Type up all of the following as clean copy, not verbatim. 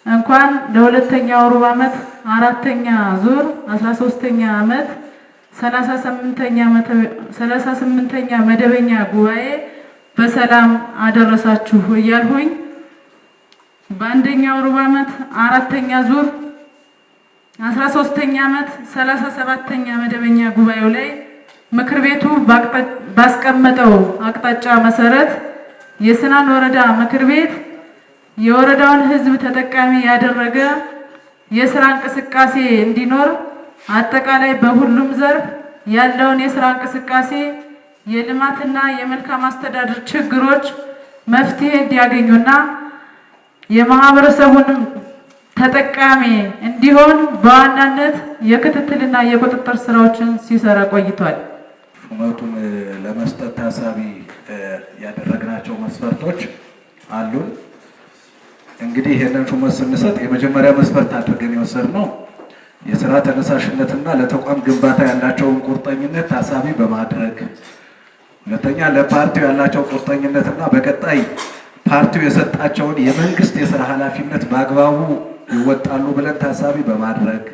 እንኳን ለሁለተኛው ሩብ ዓመት አራተኛ ዙር 13ኛ ዓመት 38ኛ መደበኛ ጉባኤ በሰላም አደረሳችሁ እያልሁኝ በአንደኛው ሩብ ዓመት አራተኛ ዙር 13ኛ ዓመት 37ኛ መደበኛ ጉባኤው ላይ ምክር ቤቱ ባስቀመጠው አቅጣጫ መሰረት የስናን ወረዳ ምክር ቤት የወረዳውን ሕዝብ ተጠቃሚ ያደረገ የስራ እንቅስቃሴ እንዲኖር አጠቃላይ በሁሉም ዘርፍ ያለውን የስራ እንቅስቃሴ የልማትና የመልካም አስተዳደር ችግሮች መፍትሄ እንዲያገኙና የማህበረሰቡንም ተጠቃሚ እንዲሆን በዋናነት የክትትልና የቁጥጥር ስራዎችን ሲሰራ ቆይቷል። ሹመቱን ለመስጠት ታሳቢ ያደረግናቸው መስፈርቶች አሉን። እንግዲህ ይሄንን ሹመት ስንሰጥ የመጀመሪያ መስፈርት አድርገን የወሰድነው የስራ ተነሳሽነትና ለተቋም ግንባታ ያላቸውን ቁርጠኝነት ታሳቢ በማድረግ፣ ሁለተኛ ለፓርቲው ያላቸው ቁርጠኝነትና በቀጣይ ፓርቲው የሰጣቸውን የመንግስት የስራ ኃላፊነት በአግባቡ ይወጣሉ ብለን ታሳቢ በማድረግ፣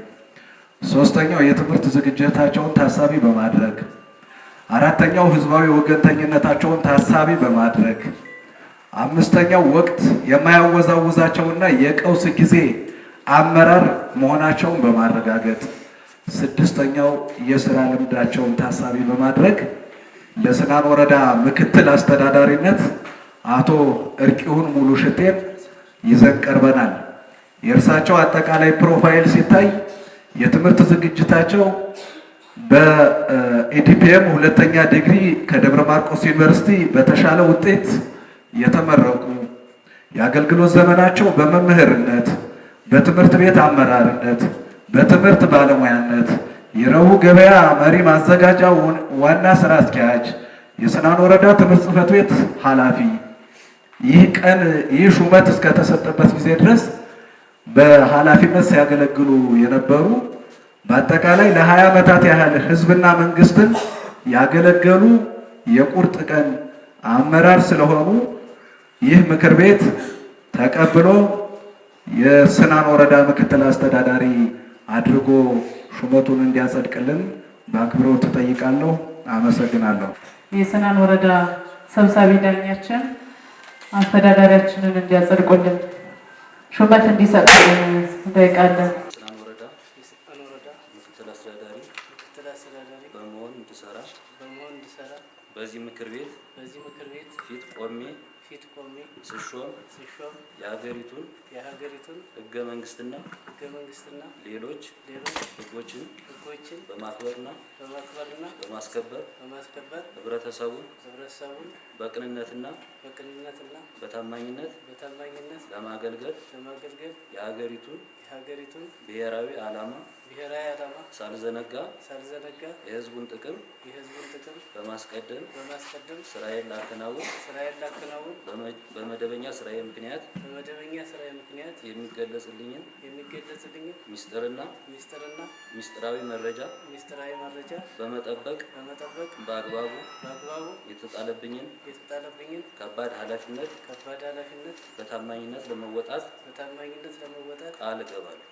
ሶስተኛው የትምህርት ዝግጅታቸውን ታሳቢ በማድረግ፣ አራተኛው ህዝባዊ ወገንተኝነታቸውን ታሳቢ በማድረግ፣ አምስተኛው ወቅት የማያወዛውዛቸውና የቀውስ ጊዜ አመራር መሆናቸውን በማረጋገጥ፣ ስድስተኛው የስራ ልምዳቸውን ታሳቢ በማድረግ ለስናን ወረዳ ምክትል አስተዳዳሪነት አቶ እርቂሁን ሙሉ ሽቴን ይዘን ቀርበናል። የእርሳቸው አጠቃላይ ፕሮፋይል ሲታይ የትምህርት ዝግጅታቸው በኢዲፒኤም ሁለተኛ ዲግሪ ከደብረ ማርቆስ ዩኒቨርሲቲ በተሻለ ውጤት የተመረቁ፣ የአገልግሎት ዘመናቸው በመምህርነት፣ በትምህርት ቤት አመራርነት፣ በትምህርት ባለሙያነት፣ የረቡዕ ገበያ መሪ ማዘጋጃ ዋና ስራ አስኪያጅ፣ የስናን ወረዳ ትምህርት ጽሕፈት ቤት ኃላፊ፣ ይህ ሹመት እስከተሰጠበት ጊዜ ድረስ በኃላፊነት ሲያገለግሉ የነበሩ በአጠቃላይ ለ20 ዓመታት ያህል ህዝብና መንግስትን ያገለገሉ የቁርጥ ቀን አመራር ስለሆኑ ይህ ምክር ቤት ተቀብሎ የስናን ወረዳ ምክትል አስተዳዳሪ አድርጎ ሹመቱን እንዲያጸድቅልን በአክብሮት ተጠይቃለሁ። አመሰግናለሁ። የስናን ወረዳ ሰብሳቢ ዳኛችን አስተዳዳሪያችንን እንዲያጸድቁልን ሹመት እንዲሰጡልን እንጠይቃለን። ስናን ወረዳ ምክትል አስተዳዳሪ በመሆን እንድሰራ በዚህ ምክር ቤት ፊት ቆሜ ስሾም የሀገሪቱን ህገ መንግስትና ሌሎች ህጎችን በማክበርና በማስከበር ህብረተሰቡን በቅንነትና በታማኝነት ለማገልገል የሀገሪቱን ብሔራዊ ዓላማ ሳልዘነጋ የህዝቡን ጥቅም በማስቀደም ስራዬን ላከናውን በመደበኛ ስራዬ ምክንያት የሚገለጽልኝን ሚስጥርና ሚስጥራዊ መረጃ በመጠበቅ በአግባቡ የተጣለብኝን ከባድ ኃላፊነት በታማኝነት ለመወጣት ቃል እገባለሁ።